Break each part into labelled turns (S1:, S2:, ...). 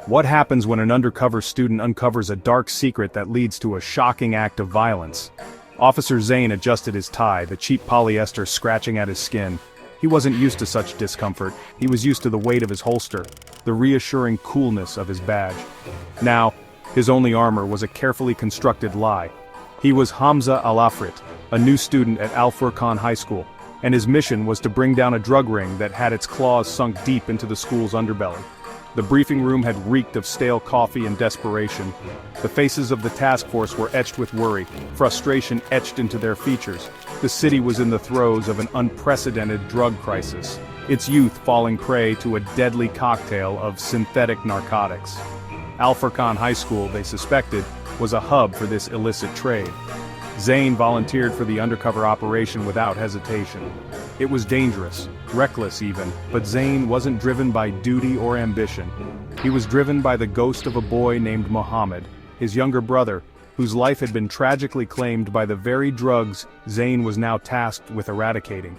S1: What happens when an undercover student uncovers a dark secret that leads to a shocking act of violence? Officer Zain adjusted his tie, the cheap polyester scratching at his skin. He wasn't used to such discomfort. He was used to the weight of his holster, the reassuring coolness of his badge. Now, his only armor was a carefully constructed lie. He was Hamza Al-Afrit, a new student at Al-Furqan High School, and his mission was to bring down a drug ring that had its claws sunk deep into the school's underbelly. The briefing room had reeked of stale coffee and desperation. The faces of the task force were etched with worry, frustration etched into their features. The city was in the throes of an unprecedented drug crisis, its youth falling prey to a deadly cocktail of synthetic narcotics. Al-Furqan High School, they suspected, was a hub for this illicit trade. Zain volunteered for the undercover operation without hesitation. It was dangerous, reckless even, but Zain wasn't driven by duty or ambition. He was driven by the ghost of a boy named Mohammed, his younger brother, whose life had been tragically claimed by the very drugs Zain was now tasked with eradicating.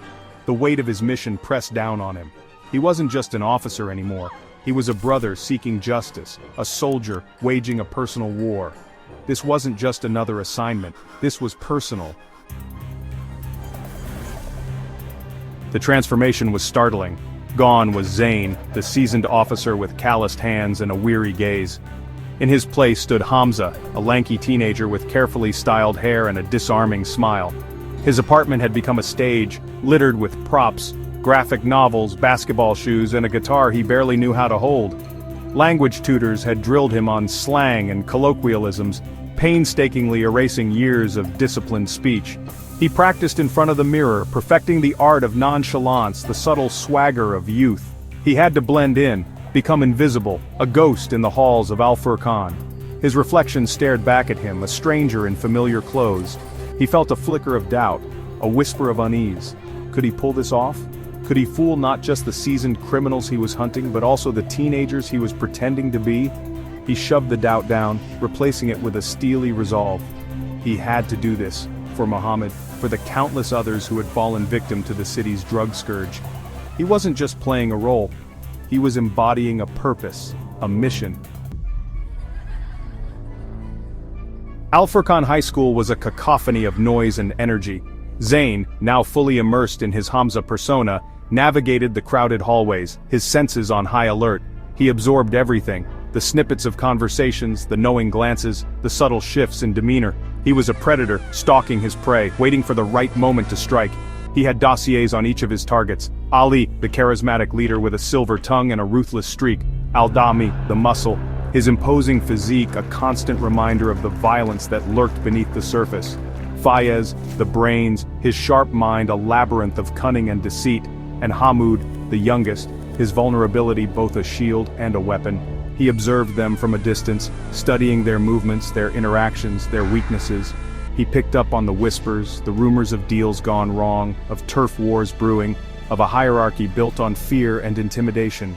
S1: The weight of his mission pressed down on him. He wasn't just an officer anymore. He was a brother seeking justice, a soldier waging a personal war. This wasn't just another assignment, this was personal. The transformation was startling. Gone was Zain, the seasoned officer with calloused hands and a weary gaze. In his place stood Hamza, a lanky teenager with carefully styled hair and a disarming smile. His apartment had become a stage, littered with props, graphic novels, basketball shoes, and a guitar he barely knew how to hold. Language tutors had drilled him on slang and colloquialisms, painstakingly erasing years of disciplined speech. He practiced in front of the mirror, perfecting the art of nonchalance, the subtle swagger of youth. He had to blend in, become invisible, a ghost in the halls of Al-Furqan. His reflection stared back at him, a stranger in familiar clothes. He felt a flicker of doubt, a whisper of unease. Could he pull this off? Could he fool not just the seasoned criminals he was hunting, but also the teenagers he was pretending to be? He shoved the doubt down, replacing it with a steely resolve. He had to do this, for Mohammed, for the countless others who had fallen victim to the city's drug scourge. He wasn't just playing a role. He was embodying a purpose, a mission. Al-Furqan High School was a cacophony of noise and energy. Zain, now fully immersed in his Hamza persona, navigated the crowded hallways, his senses on high alert. He absorbed everything, the snippets of conversations, the knowing glances, the subtle shifts in demeanor. He was a predator, stalking his prey, waiting for the right moment to strike. He had dossiers on each of his targets. Ali, the charismatic leader with a silver tongue and a ruthless streak. Al-Dami, the muscle, his imposing physique a constant reminder of the violence that lurked beneath the surface. Fayez, the brains, his sharp mind a labyrinth of cunning and deceit. And Hamoud, the youngest, his vulnerability both a shield and a weapon. He observed them from a distance, studying their movements, their interactions, their weaknesses. He picked up on the whispers, the rumors of deals gone wrong, of turf wars brewing, of a hierarchy built on fear and intimidation.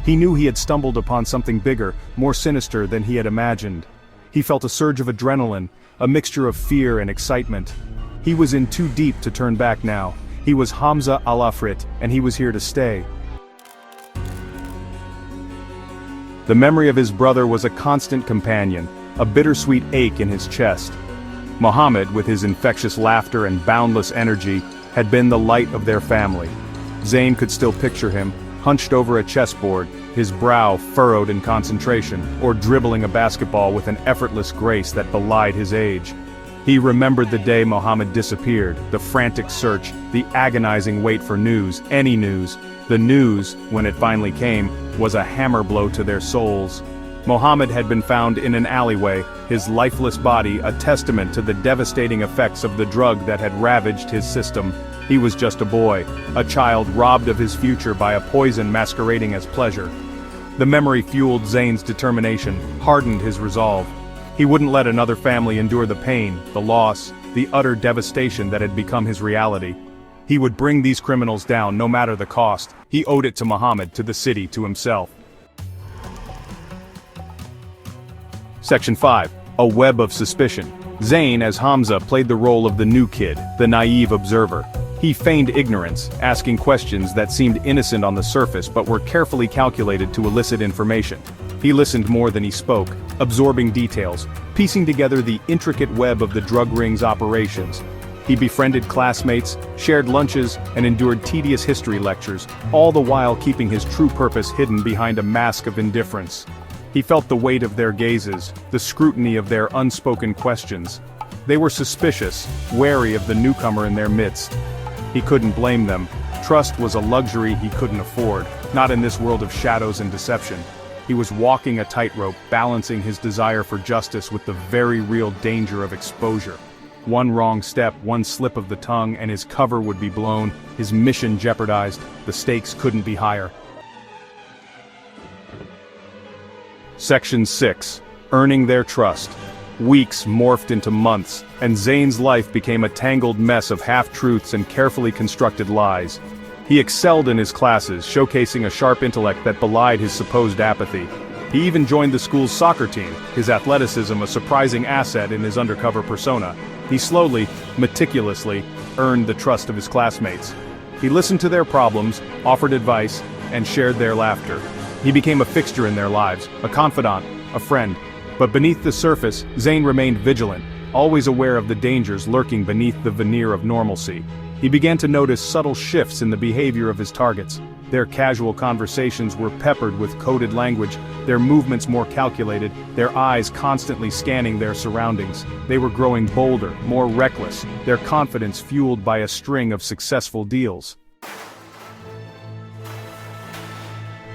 S1: He knew he had stumbled upon something bigger, more sinister than he had imagined. He felt a surge of adrenaline, a mixture of fear and excitement. He was in too deep to turn back now. He was Hamza Al-Afrit, and he was here to stay. The memory of his brother was a constant companion, a bittersweet ache in his chest. Mohammed, with his infectious laughter and boundless energy, had been the light of their family. Zain could still picture him, hunched over a chessboard, his brow furrowed in concentration, or dribbling a basketball with an effortless grace that belied his age. He remembered the day Mohammed disappeared, the frantic search, the agonizing wait for news, any news. The news, when it finally came, was a hammer blow to their souls. Mohammed had been found in an alleyway, his lifeless body a testament to the devastating effects of the drug that had ravaged his system. He was just a boy, a child robbed of his future by a poison masquerading as pleasure. The memory fueled Zain's determination, hardened his resolve. He wouldn't let another family endure the pain, the loss, the utter devastation that had become his reality. He would bring these criminals down no matter the cost. He owed it to Mohammed, to the city, to himself. Section 5. A Web of Suspicion. Zain, as Hamza, played the role of the new kid, the naive observer. He feigned ignorance, asking questions that seemed innocent on the surface but were carefully calculated to elicit information. He listened more than he spoke, absorbing details, piecing together the intricate web of the drug ring's operations. He befriended classmates, shared lunches, and endured tedious history lectures, all the while keeping his true purpose hidden behind a mask of indifference. He felt the weight of their gazes, the scrutiny of their unspoken questions. They were suspicious, wary of the newcomer in their midst. He couldn't blame them. Trust was a luxury he couldn't afford, not in this world of shadows and deception. He was walking a tightrope, balancing his desire for justice with the very real danger of exposure. One wrong step, one slip of the tongue, and his cover would be blown, his mission jeopardized, the stakes couldn't be higher. Section 6. Earning their trust. Weeks morphed into months, and Zain's life became a tangled mess of half-truths and carefully constructed lies. He excelled in his classes, showcasing a sharp intellect that belied his supposed apathy. He even joined the school's soccer team, his athleticism a surprising asset in his undercover persona. He slowly, meticulously, earned the trust of his classmates. He listened to their problems, offered advice, and shared their laughter. He became a fixture in their lives, a confidant, a friend. But beneath the surface, Zain remained vigilant, always aware of the dangers lurking beneath the veneer of normalcy. He began to notice subtle shifts in the behavior of his targets. Their casual conversations were peppered with coded language, their movements more calculated, their eyes constantly scanning their surroundings. They were growing bolder, more reckless, their confidence fueled by a string of successful deals.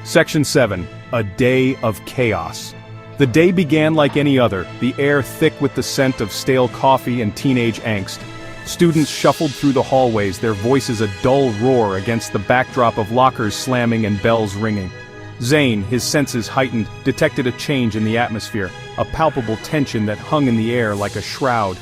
S1: Section 7. A Day of Chaos. The day began like any other, the air thick with the scent of stale coffee and teenage angst. Students shuffled through the hallways, their voices a dull roar against the backdrop of lockers slamming and bells ringing. Zain, his senses heightened, detected a change in the atmosphere, a palpable tension that hung in the air like a shroud.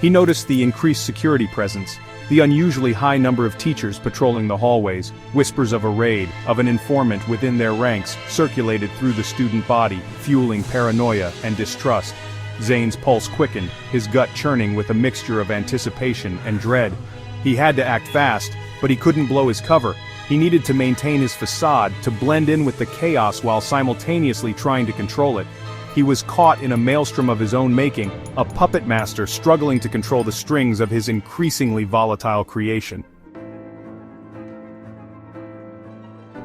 S1: He noticed the increased security presence, the unusually high number of teachers patrolling the hallways, whispers of a raid, of an informant within their ranks, circulated through the student body, fueling paranoia and distrust. Zain's pulse quickened, his gut churning with a mixture of anticipation and dread. He had to act fast, but he couldn't blow his cover. He needed to maintain his facade, to blend in with the chaos while simultaneously trying to control it. He was caught in a maelstrom of his own making, a puppet master struggling to control the strings of his increasingly volatile creation.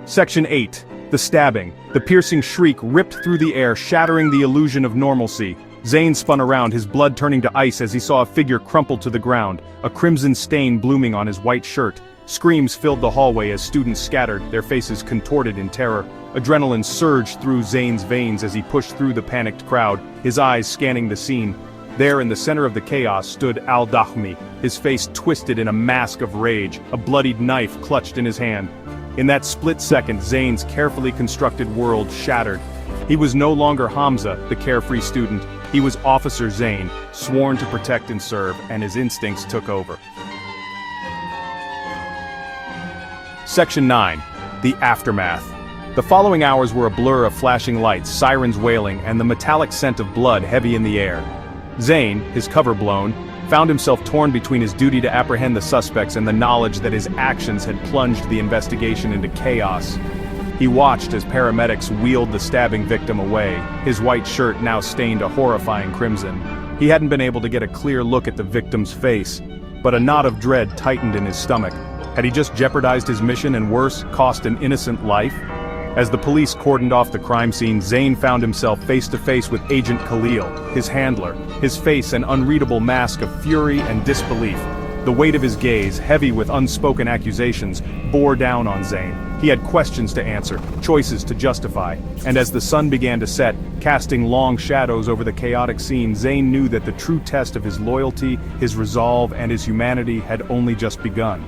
S1: Section 8. The stabbing. The piercing shriek ripped through the air, shattering the illusion of normalcy. Zain spun around, his blood turning to ice as he saw a figure crumple to the ground, a crimson stain blooming on his white shirt. Screams filled the hallway as students scattered, their faces contorted in terror. Adrenaline surged through Zain's veins as he pushed through the panicked crowd, his eyes scanning the scene. There in the center of the chaos stood Al-Dahmi, his face twisted in a mask of rage, a bloodied knife clutched in his hand. In that split second, Zain's carefully constructed world shattered. He was no longer Hamza, the carefree student. He was Officer Zain, sworn to protect and serve, and his instincts took over. Section 9. The Aftermath. The following hours were a blur of flashing lights, sirens wailing, and the metallic scent of blood heavy in the air. Zain, his cover blown, found himself torn between his duty to apprehend the suspects and the knowledge that his actions had plunged the investigation into chaos. He watched as paramedics wheeled the stabbing victim away, his white shirt now stained a horrifying crimson. He hadn't been able to get a clear look at the victim's face, but a knot of dread tightened in his stomach. Had he just jeopardized his mission and worse, cost an innocent life? As the police cordoned off the crime scene, Zain found himself face to face with Agent Khalil, his handler, his face an unreadable mask of fury and disbelief. The weight of his gaze, heavy with unspoken accusations, bore down on Zain. He had questions to answer, choices to justify, and as the sun began to set, casting long shadows over the chaotic scene, Zain knew that the true test of his loyalty, his resolve, and his humanity had only just begun.